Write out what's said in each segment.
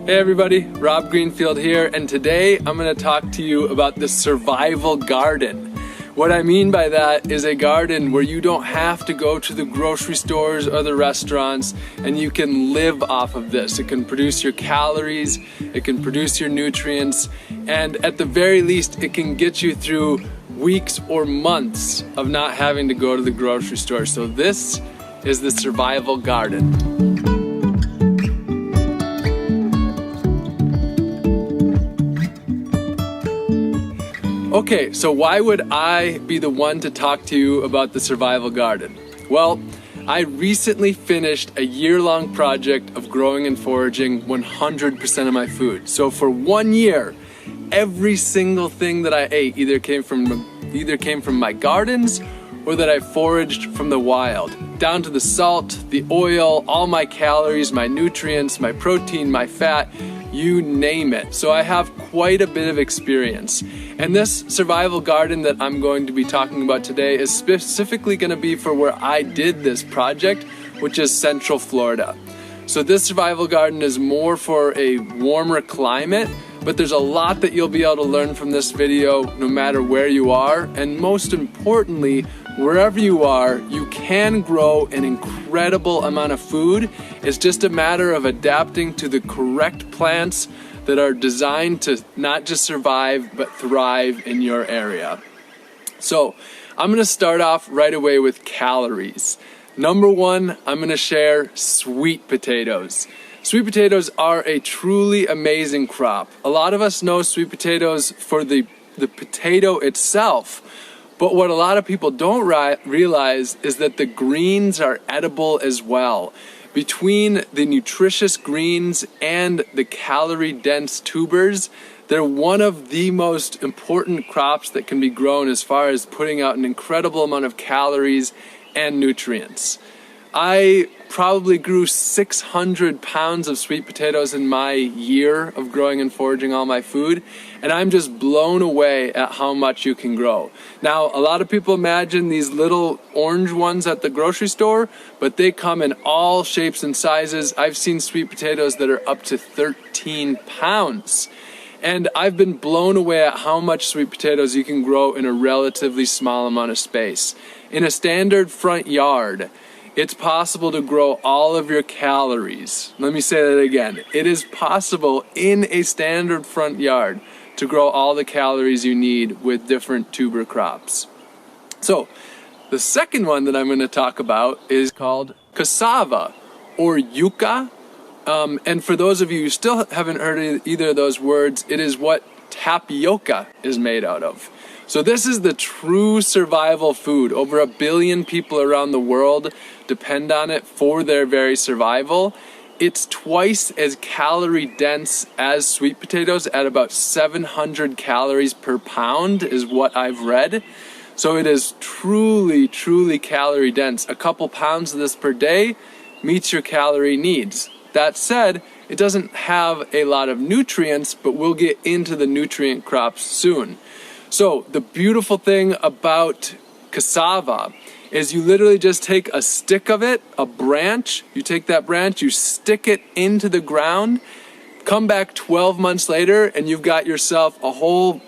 Hey everybody, Rob Greenfield here, and today I'm going to talk to you about the survival garden. What I mean by that is a garden where you don't have to go to the grocery stores or the restaurants, and you can live off of this. It can produce your calories, it can produce your nutrients, and at the very least it can get you through weeks or months of not having to go to the grocery store. So this is the survival garden. Okay, so why would I be the one to talk to you about the survival garden? Well, I recently finished a year-long project of growing and foraging 100% of my food. So for 1 year, every single thing that I ate either came from my gardens or that I foraged from the wild. Down to the salt, the oil, all my calories, my nutrients, my protein, my fat, you name it. So I have quite a bit of experience. And this survival garden that I'm going to be talking about today is specifically going to be for where I did this project, which is Central Florida. So this survival garden is more for a warmer climate, but there's a lot that you'll be able to learn from this video no matter where you are. And most importantly, wherever you are, you can grow an incredible amount of food. It's just a matter of adapting to the correct plants that are designed to not just survive, but thrive in your area. So I'm gonna start off right away with calories. Number one, I'm gonna share sweet potatoes. Sweet potatoes are a truly amazing crop. A lot of us know sweet potatoes for the potato itself, but what a lot of people don't realize is that the greens are edible as well. Between the nutritious greens and the calorie-dense tubers, they're one of the most important crops that can be grown as far as putting out an incredible amount of calories and nutrients. I probably grew 600 pounds of sweet potatoes in my year of growing and foraging all my food, and I'm just blown away at how much you can grow. Now, a lot of people imagine these little orange ones at the grocery store, but they come in all shapes and sizes. I've seen sweet potatoes that are up to 13 pounds. And I've been blown away at how much sweet potatoes you can grow in a relatively small amount of space. In a standard front yard, it's possible to grow all of your calories. Let me say that again. It is possible in a standard front yard to grow all the calories you need with different tuber crops. So, the second one that I'm going to talk about is called cassava or yucca. And for those of you who still haven't heard either of those words, it is what tapioca is made out of. So this is the true survival food. Over 1 billion people around the world depend on it for their very survival. It's twice as calorie dense as sweet potatoes at about 700 calories per pound is what I've read. So it is truly, truly calorie dense. A couple pounds of this per day meets your calorie needs. That said, it doesn't have a lot of nutrients, but we'll get into the nutrient crops soon. So the beautiful thing about cassava is you literally just take a stick of it, a branch, you take that branch, you stick it into the ground, come back 12 months later, and you've got yourself a whole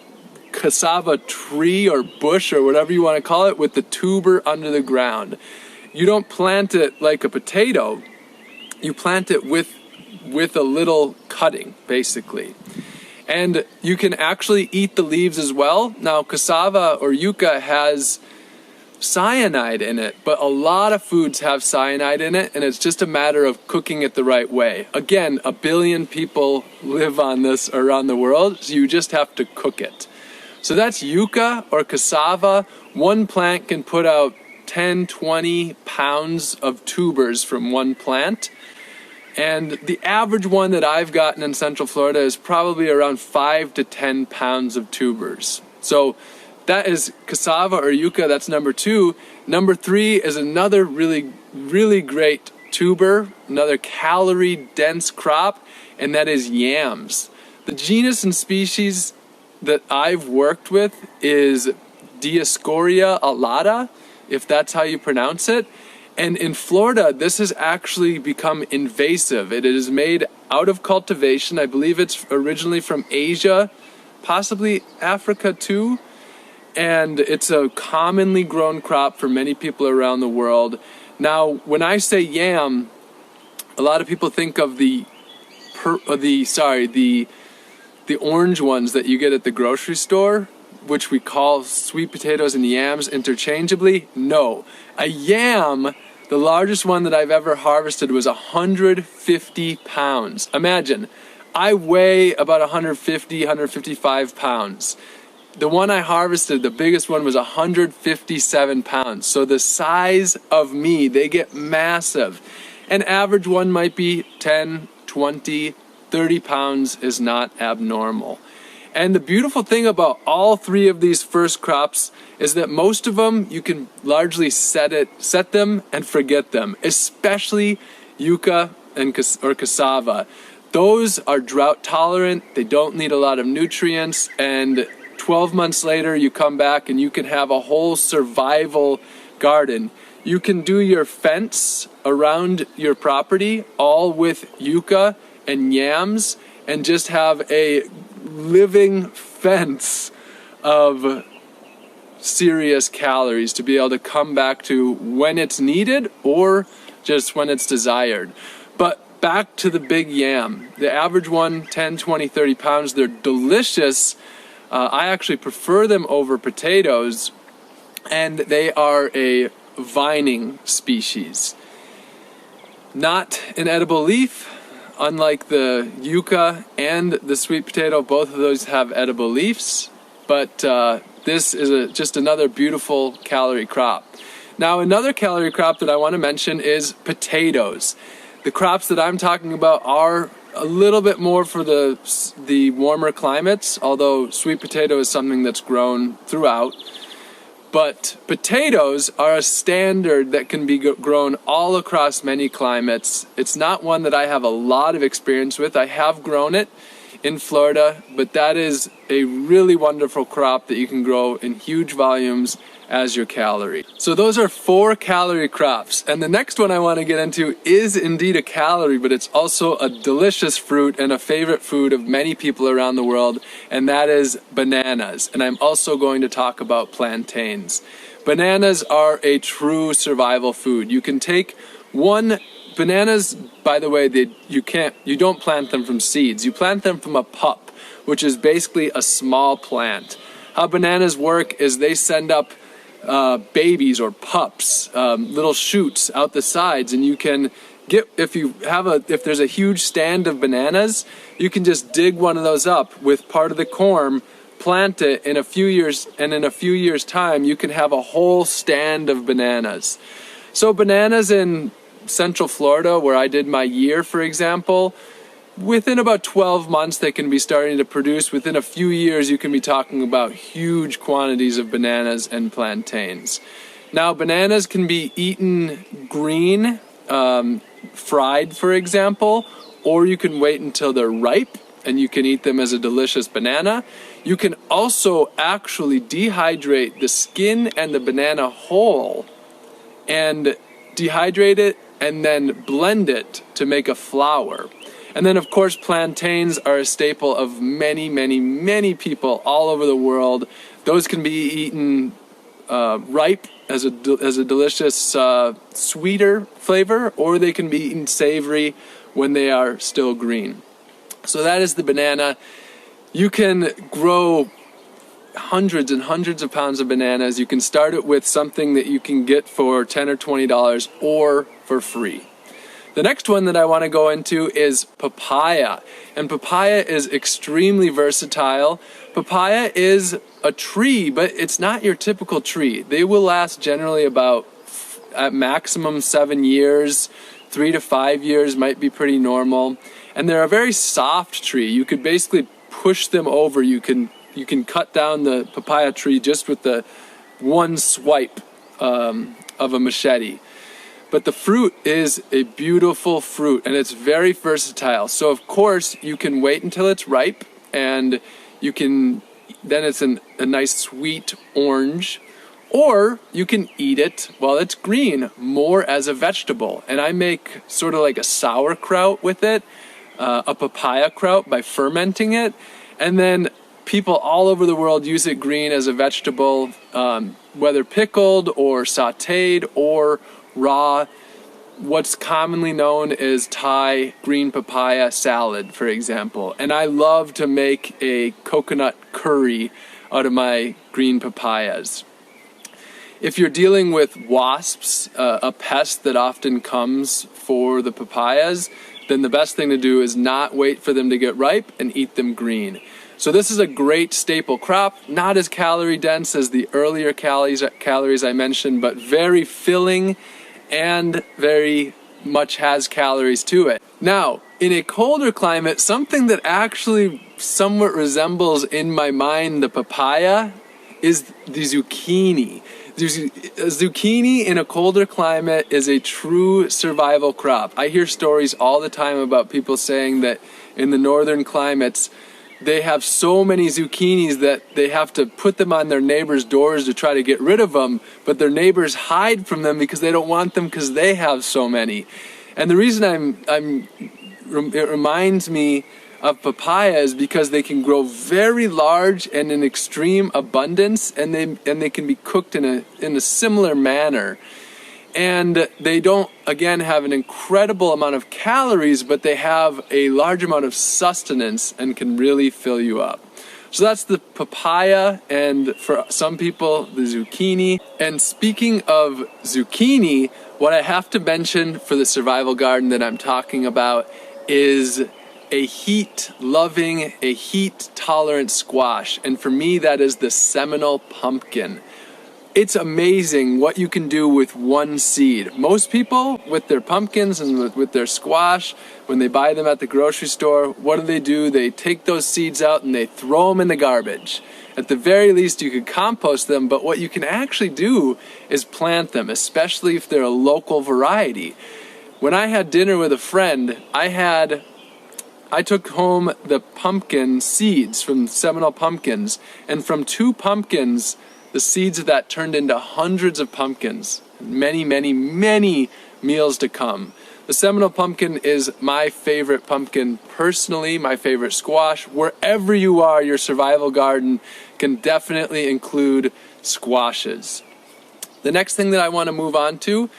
cassava tree or bush or whatever you want to call it with the tuber under the ground. You don't plant it like a potato, you plant it with a little cutting, basically. And you can actually eat the leaves as well. Now, cassava or yucca has cyanide in it, but a lot of foods have cyanide in it, and it's just a matter of cooking it the right way. Again, 1 billion people live on this around the world, so you just have to cook it. So that's yucca or cassava. One plant can put out 10, 20 pounds of tubers from one plant. And the average one that I've gotten in Central Florida is probably around 5 to 10 pounds of tubers. So that is cassava or yucca, that's number 2. Number 3 is another really, really great tuber, another calorie-dense crop, and that is yams. The genus and species that I've worked with is Dioscorea alata, if that's how you pronounce it. And in Florida, this has actually become invasive. It is made out of cultivation. I believe it's originally from Asia, possibly Africa too. And it's a commonly grown crop for many people around the world. Now, when I say yam, a lot of people think of the orange ones that you get at the grocery store, which we call sweet potatoes and yams interchangeably. No, a yam, the largest one that I've ever harvested, was 150 pounds. Imagine, I weigh about 150, 155 pounds. The one I harvested, the biggest one, was 157 pounds. So the size of me, they get massive. An average one might be 10, 20, 30 pounds is not abnormal. And the beautiful thing about all three of these first crops is that most of them, you can largely set them and forget them, especially yucca or cassava. Those are drought tolerant, they don't need a lot of nutrients, and 12 months later you come back and you can have a whole survival garden. You can do your fence around your property all with yucca and yams and just have a living fence of serious calories to be able to come back to when it's needed or just when it's desired. But back to the big yam. The average one, 10, 20, 30 pounds. They're delicious. I actually prefer them over potatoes, and they are a vining species. Not an edible leaf. Unlike the yucca and the sweet potato, both of those have edible leaves, but this is just another beautiful calorie crop. Now, another calorie crop that I want to mention is potatoes. The crops that I'm talking about are a little bit more for the warmer climates, although sweet potato is something that's grown throughout. But potatoes are a standard that can be grown all across many climates. It's not one that I have a lot of experience with. I have grown it in Florida, but that is a really wonderful crop that you can grow in huge volumes as your calorie. So those are 4 calorie crops. And the next one I want to get into is indeed a calorie, but it's also a delicious fruit and a favorite food of many people around the world, and that is bananas. And I'm also going to talk about plantains. Bananas are a true survival food. You can take bananas, by the way, you don't plant them from seeds. You plant them from a pup, which is basically a small plant. How bananas work is they send up babies or pups, little shoots out the sides, and you can get, if there's a huge stand of bananas, you can just dig one of those up with part of the corm, plant it in a few years, and in a few years' time you can have a whole stand of bananas. So bananas in Central Florida, where I did my year, for example, within about 12 months they can be starting to produce. Within a few years you can be talking about huge quantities of bananas and plantains. Now, bananas can be eaten green, fried for example, or you can wait until they're ripe and you can eat them as a delicious banana. You can also actually dehydrate the skin and the banana whole and dehydrate it and then blend it to make a flour. And then, of course, plantains are a staple of many, many, many people all over the world. Those can be eaten ripe as a delicious sweeter flavor, or they can be eaten savory when they are still green. So that is the banana. You can grow hundreds and hundreds of pounds of bananas. You can start it with something that you can get for $10 or $20 or for free. The next one that I want to go into is papaya. And papaya is extremely versatile. Papaya is a tree, but it's not your typical tree. They will last generally about, at maximum, 7 years. 3 to 5 years might be pretty normal. And they're a very soft tree. You could basically push them over. You can cut down the papaya tree just with the one swipe of a machete. But the fruit is a beautiful fruit, and it's very versatile. So of course you can wait until it's ripe, and then it's a nice sweet orange, Or you can eat it while it's green, more as a vegetable. And I make sort of like a sauerkraut with it, a papaya kraut, by fermenting it. And then people all over the world use it green as a vegetable, whether pickled or sauteed or raw. What's commonly known as Thai green papaya salad, for example. And I love to make a coconut curry out of my green papayas. If you're dealing with wasps, a pest that often comes for the papayas, then the best thing to do is not wait for them to get ripe and eat them green. So this is a great staple crop, not as calorie dense as the earlier calories I mentioned, but very filling and very much has calories to it. Now, in a colder climate, something that actually somewhat resembles in my mind the papaya is the zucchini. Zucchini in a colder climate is a true survival crop. I hear stories all the time about people saying that in the northern climates, they have so many zucchinis that they have to put them on their neighbors' doors to try to get rid of them, but their neighbors hide from them because they don't want them because they have so many. And the reason it reminds me of papaya is because they can grow very large and in extreme abundance, and they can be cooked in a similar manner. And they don't, again, have an incredible amount of calories, but they have a large amount of sustenance and can really fill you up. So that's the papaya, and for some people, the zucchini. And speaking of zucchini, what I have to mention for the survival garden that I'm talking about is a heat-loving, a heat-tolerant squash. And for me, that is the Seminole pumpkin. It's amazing what you can do with one seed. Most people, with their pumpkins and with their squash, when they buy them at the grocery store, what do? They take those seeds out and they throw them in the garbage. At the very least, you could compost them, but what you can actually do is plant them, especially if they're a local variety. When I had dinner with a friend, I took home the pumpkin seeds from Seminole pumpkins, and from 2 pumpkins, the seeds of that turned into hundreds of pumpkins, many, many, many meals to come. The Seminole pumpkin is my favorite pumpkin personally, my favorite squash. Wherever you are, your survival garden can definitely include squashes. The next thing that I want to move on to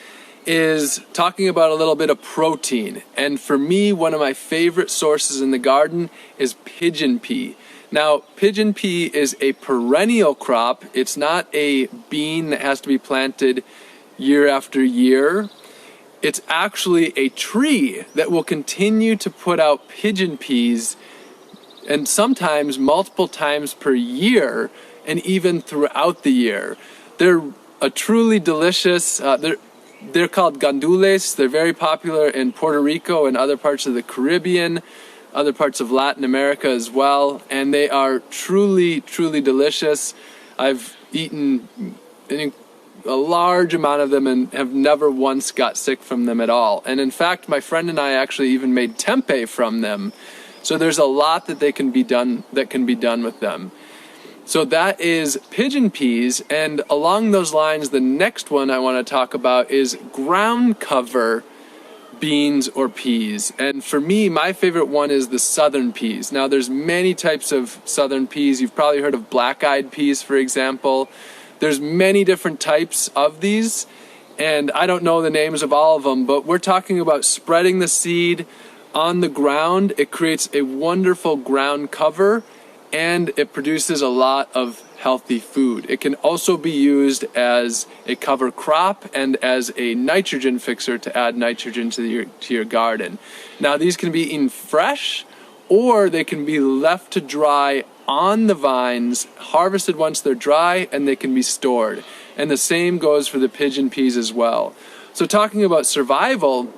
is talking about a little bit of protein. And for me, one of my favorite sources in the garden is pigeon pea. Now, pigeon pea is a perennial crop. It's not a bean that has to be planted year after year. It's actually a tree that will continue to put out pigeon peas, and sometimes multiple times per year, and even throughout the year. They're a truly delicious, they're called gandules. They're very popular in Puerto Rico and other parts of the Caribbean, other parts of Latin America as well, and they are truly, truly delicious. I've eaten a large amount of them and have never once got sick from them at all. And in fact, my friend and I actually even made tempeh from them. So there's a lot that can be done with them. So that is pigeon peas, and along those lines, the next one I want to talk about is ground cover beans or peas. And for me, my favorite one is the southern peas. Now, there's many types of southern peas. You've probably heard of black-eyed peas, for example. There's many different types of these, and I don't know the names of all of them, but we're talking about spreading the seed on the ground. It creates a wonderful ground cover, and it produces a lot of healthy food. It can also be used as a cover crop and as a nitrogen fixer to add nitrogen to your garden. Now, these can be eaten fresh, or they can be left to dry on the vines, harvested once they're dry, and they can be stored. And the same goes for the pigeon peas as well. So talking about survival,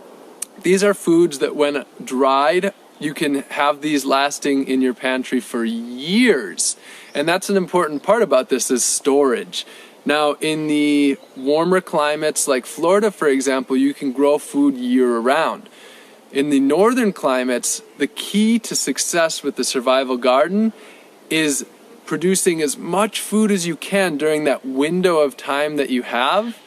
these are foods that when dried, you can have these lasting in your pantry for years. And that's an important part about this, is storage. Now, in the warmer climates like Florida, for example, you can grow food year-round. In the northern climates, the key to success with the survival garden is producing as much food as you can during that window of time that you have,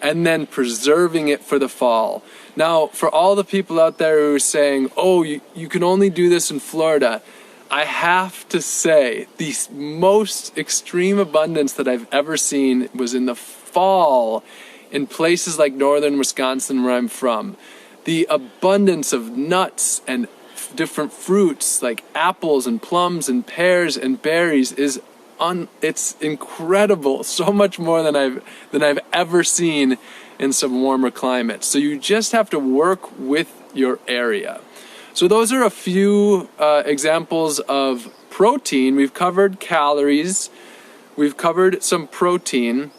and then preserving it for the fall. Now, for all the people out there who are saying, oh, you can only do this in Florida, I have to say, the most extreme abundance that I've ever seen was in the fall in places like northern Wisconsin, where I'm from. The abundance of nuts and different fruits like apples and plums and pears and berries is it's incredible. So much more than I've ever seen in some warmer climates. So you just have to work with your area. So those are a few examples of protein. We've covered calories, we've covered some protein,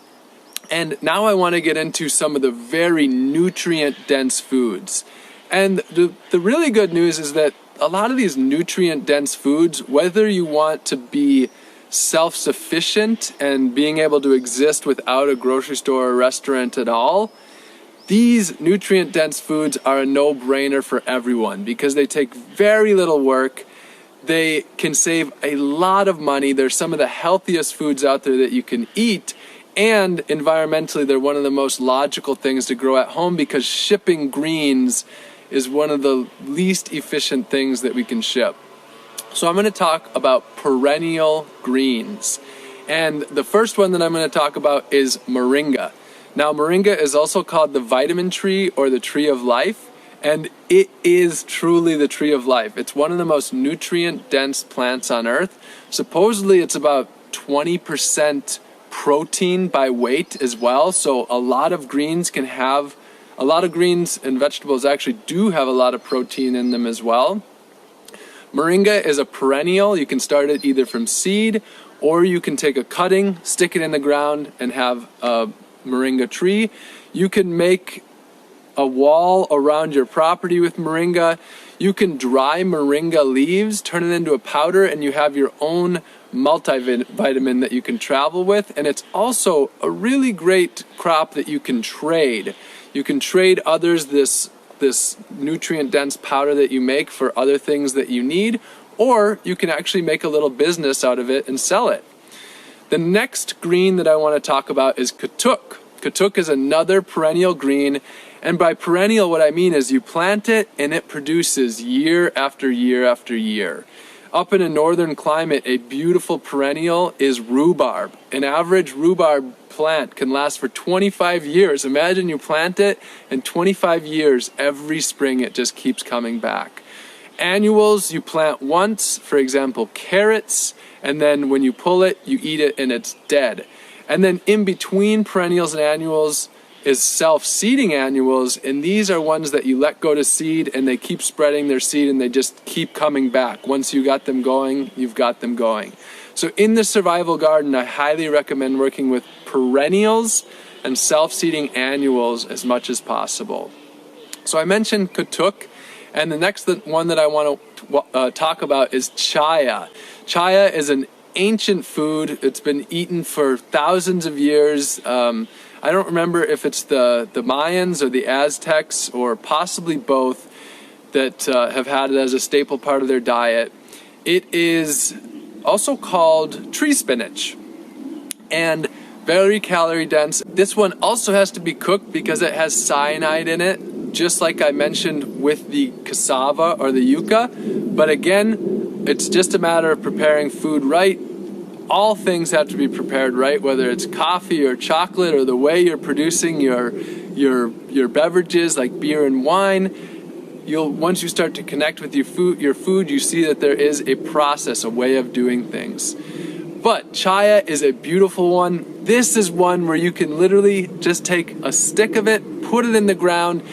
and now I want to get into some of the very nutrient-dense foods. And the really good news is that a lot of these nutrient-dense foods, whether you want to be self-sufficient and being able to exist without a grocery store or restaurant at all, these nutrient-dense foods are a no-brainer for everyone because they take very little work. They can save a lot of money. They're some of the healthiest foods out there that you can eat. And environmentally, they're one of the most logical things to grow at home because shipping greens is one of the least efficient things that we can ship. So I'm going to talk about perennial greens. And the first one that I'm going to talk about is moringa. Now, moringa is also called the vitamin tree or the tree of life, and it is truly the tree of life. It's one of the most nutrient-dense plants on earth. Supposedly, it's about 20% protein by weight as well, so a lot of greens and vegetables actually do have a lot of protein in them as well. Moringa is a perennial. You can start it either from seed, or you can take a cutting, stick it in the ground, and have a moringa tree. You can make a wall around your property with moringa. You can dry moringa leaves, turn it into a powder, and you have your own multivitamin that you can travel with. And it's also a really great crop that you can trade. You can trade others this nutrient-dense powder that you make for other things that you need, or you can actually make a little business out of it and sell it. The next green that I want to talk about is katuk. Katuk is another perennial green, and by perennial what I mean is you plant it and it produces year after year after year. Up in a northern climate, a beautiful perennial is rhubarb. An average rhubarb plant can last for 25 years. Imagine you plant it and 25 years, every spring it just keeps coming back. Annuals you plant once, for example carrots, and then when you pull it, you eat it and it's dead. And then in between perennials and annuals is self-seeding annuals, and these are ones that you let go to seed and they keep spreading their seed and they just keep coming back. Once you got them going, you've got them going. So in the survival garden, I highly recommend working with perennials and self-seeding annuals as much as possible. So I mentioned katuk, and the next one that I want to talk about is chaya. Chaya is an ancient food. It's been eaten for thousands of years. I don't remember if it's the Mayans or the Aztecs or possibly both that have had it as a staple part of their diet. It is also called tree spinach and very calorie dense. This one also has to be cooked because it has cyanide in it, just like I mentioned with the cassava or the yucca. But again, it's just a matter of preparing food right. All things have to be prepared right, whether it's coffee or chocolate or the way you're producing your beverages like beer and wine. Once you start to connect with your food, you see that there is a process, a way of doing things. But chaya is a beautiful one. This is one where you can literally just take a stick of it, put it in the ground,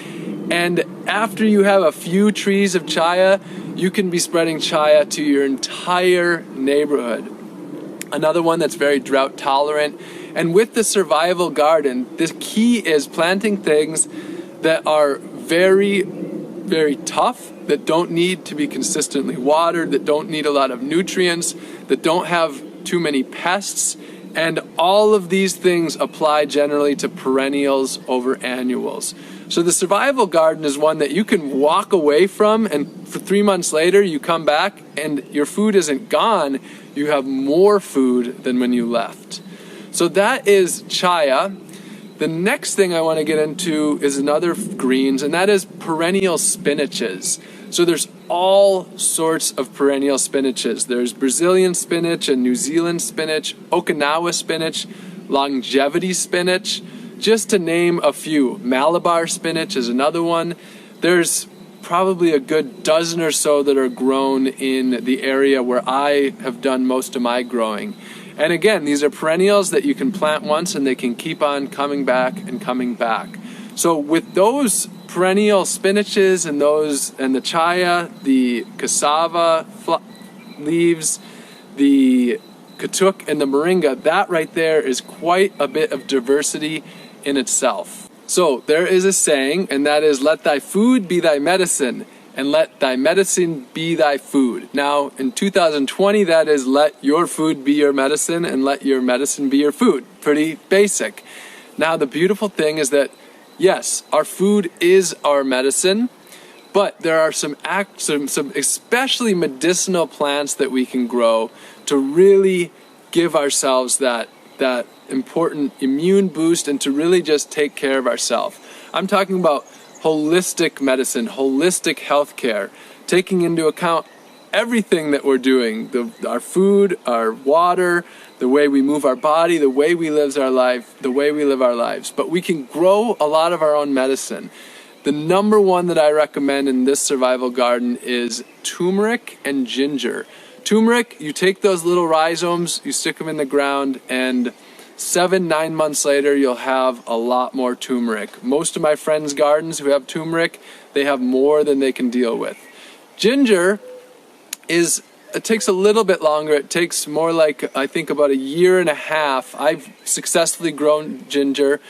and after you have a few trees of chaya, you can be spreading chaya to your entire neighborhood. Another one that's very drought tolerant. And with the survival garden, the key is planting things that are very, very tough, that don't need to be consistently watered, that don't need a lot of nutrients, that don't have too many pests. And all of these things apply generally to perennials over annuals. So the survival garden is one that you can walk away from, and for 3 months later you come back and your food isn't gone, you have more food than when you left. So that is chaya. The next thing I want to get into is another greens, and that is perennial spinaches. So there's all sorts of perennial spinaches. There's Brazilian spinach and New Zealand spinach, Okinawa spinach, longevity spinach, just to name a few. Malabar spinach is another one. There's probably a good dozen or so that are grown in the area where I have done most of my growing. And again, these are perennials that you can plant once and they can keep on coming back and coming back. So with those perennial spinaches and the chaya, the cassava leaves, the katuk and the moringa, that right there is quite a bit of diversity in itself. So there is a saying, and that is, let thy food be thy medicine, and let thy medicine be thy food. Now, in 2020, that is, let your food be your medicine, and let your medicine be your food. Pretty basic. Now, the beautiful thing is that, yes, our food is our medicine, but there are some especially medicinal plants that we can grow to really give ourselves that important immune boost and to really just take care of ourselves. I'm talking about holistic medicine, holistic healthcare, taking into account everything that we're doing, our food, our water, the way we move our body, the way we live our lives. But we can grow a lot of our own medicine. The number one that I recommend in this survival garden is turmeric and ginger. Turmeric, you take those little rhizomes, you stick them in the ground, and 7-9 months later, you'll have a lot more turmeric. Most of my friends' gardens who have turmeric, they have more than they can deal with. Ginger it takes a little bit longer. It takes more like, I think, about 1.5 years. I've successfully grown ginger,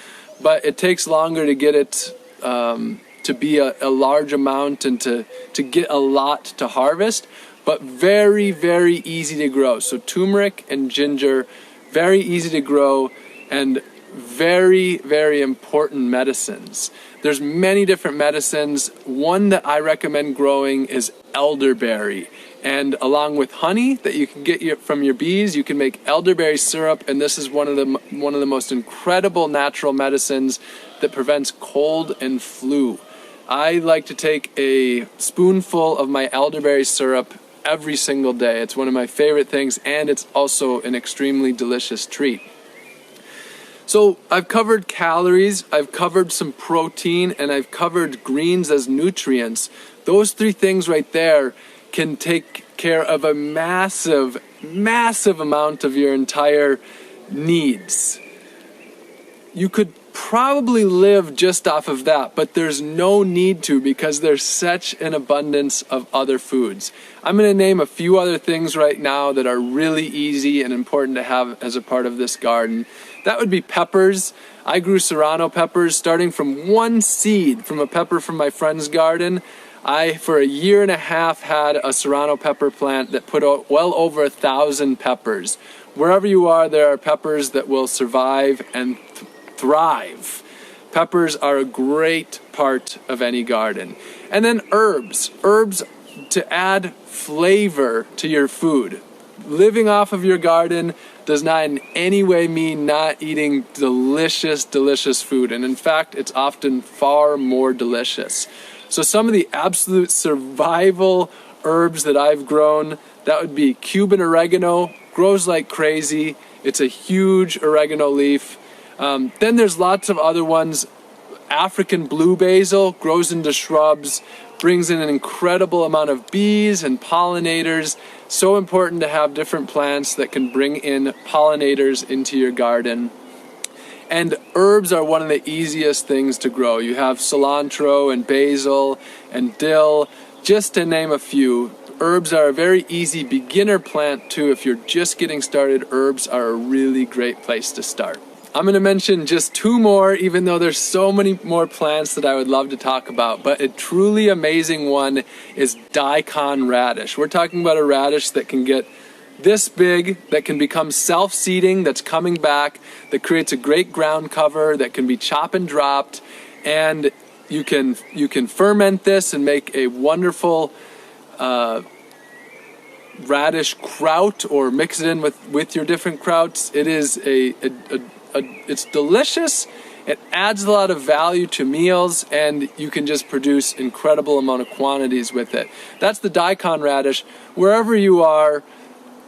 but it takes longer to get it to be a large amount and to get a lot to harvest, but very, very easy to grow. So turmeric and ginger, very easy to grow and very, very important medicines. There's many different medicines. One that I recommend growing is elderberry. And along with honey that you can get from your bees, you can make elderberry syrup, and this is one of the most incredible natural medicines that prevents cold and flu. I like to take a spoonful of my elderberry syrup every single day. It's one of my favorite things, and it's also an extremely delicious treat. So I've covered calories, I've covered some protein, and I've covered greens as nutrients. Those three things right there can take care of a massive, massive amount of your entire needs. You could probably live just off of that, but there's no need to because there's such an abundance of other foods. I'm going to name a few other things right now that are really easy and important to have as a part of this garden. That would be peppers. I grew serrano peppers starting from one seed from a pepper from my friend's garden. I, for 1.5 years, had a serrano pepper plant that put out well over 1,000 peppers. Wherever you are, there are peppers that will survive and thrive. Peppers are a great part of any garden. And then herbs. Herbs to add flavor to your food. Living off of your garden does not in any way mean not eating delicious, delicious food. And in fact, it's often far more delicious. So some of the absolute survival herbs that I've grown, that would be Cuban oregano, grows like crazy. It's a huge oregano leaf. Then there's lots of other ones. African blue basil grows into shrubs, brings in an incredible amount of bees and pollinators. So important to have different plants that can bring in pollinators into your garden. And herbs are one of the easiest things to grow. You have cilantro and basil and dill, just to name a few. Herbs are a very easy beginner plant too. If you're just getting started, herbs are a really great place to start. I'm going to mention just 2 more, even though there's so many more plants that I would love to talk about. But a truly amazing one is daikon radish. We're talking about a radish that can get this big, that can become self-seeding, that's coming back, that creates a great ground cover, that can be chop and dropped. And You can ferment this and make a wonderful radish kraut, or mix it in with your different krauts. It is it's delicious. It adds a lot of value to meals, and you can just produce incredible amount of quantities with it. That's the daikon radish. Wherever you are,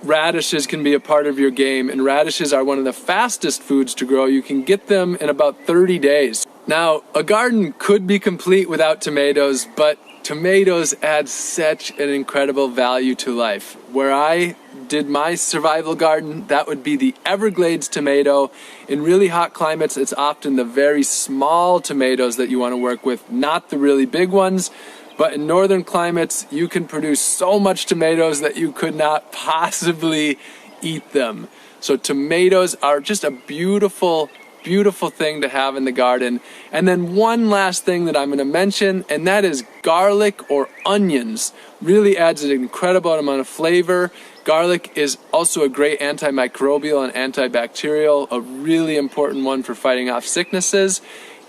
radishes can be a part of your game, and radishes are one of the fastest foods to grow. You can get them in about 30 days. Now, a garden could be complete without tomatoes, but tomatoes add such an incredible value to life. Where I did my survival garden, that would be the Everglades tomato. In really hot climates, it's often the very small tomatoes that you want to work with, not the really big ones. But in northern climates, you can produce so much tomatoes that you could not possibly eat them. So tomatoes are just a beautiful thing to have in the garden. And then one last thing that I'm going to mention, and that is garlic or onions. Really adds an incredible amount of flavor. Garlic is also a great antimicrobial and antibacterial, a really important one for fighting off sicknesses.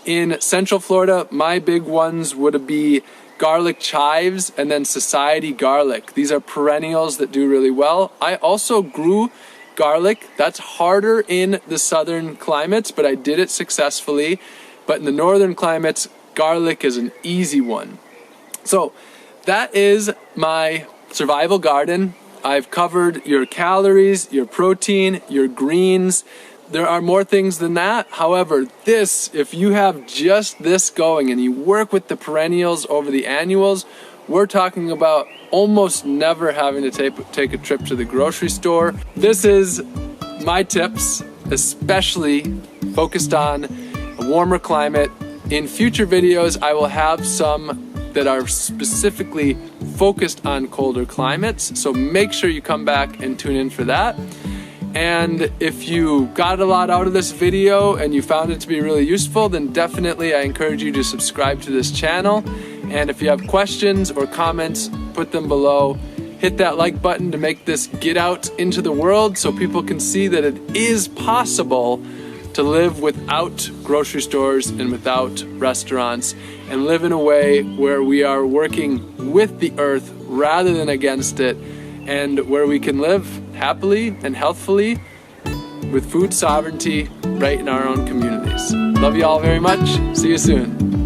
In Central Florida, my big ones would be garlic chives and then society garlic. These are perennials that do really well. I also grew garlic. That's harder in the southern climates, but I did it successfully. But in the northern climates, garlic is an easy one. So that is my survival garden. I've covered your calories, your protein, your greens. There are more things than that. However, if you have just this going and you work with the perennials over the annuals, we're talking about almost never having to take a trip to the grocery store. This is my tips, especially focused on a warmer climate. In future videos, I will have some that are specifically focused on colder climates. So make sure you come back and tune in for that. And if you got a lot out of this video and you found it to be really useful, then definitely I encourage you to subscribe to this channel. And if you have questions or comments, put them below. Hit that like button to make this get out into the world so people can see that it is possible to live without grocery stores and without restaurants, and live in a way where we are working with the earth rather than against it, and where we can live happily and healthfully with food sovereignty right in our own communities. Love you all very much. See you soon.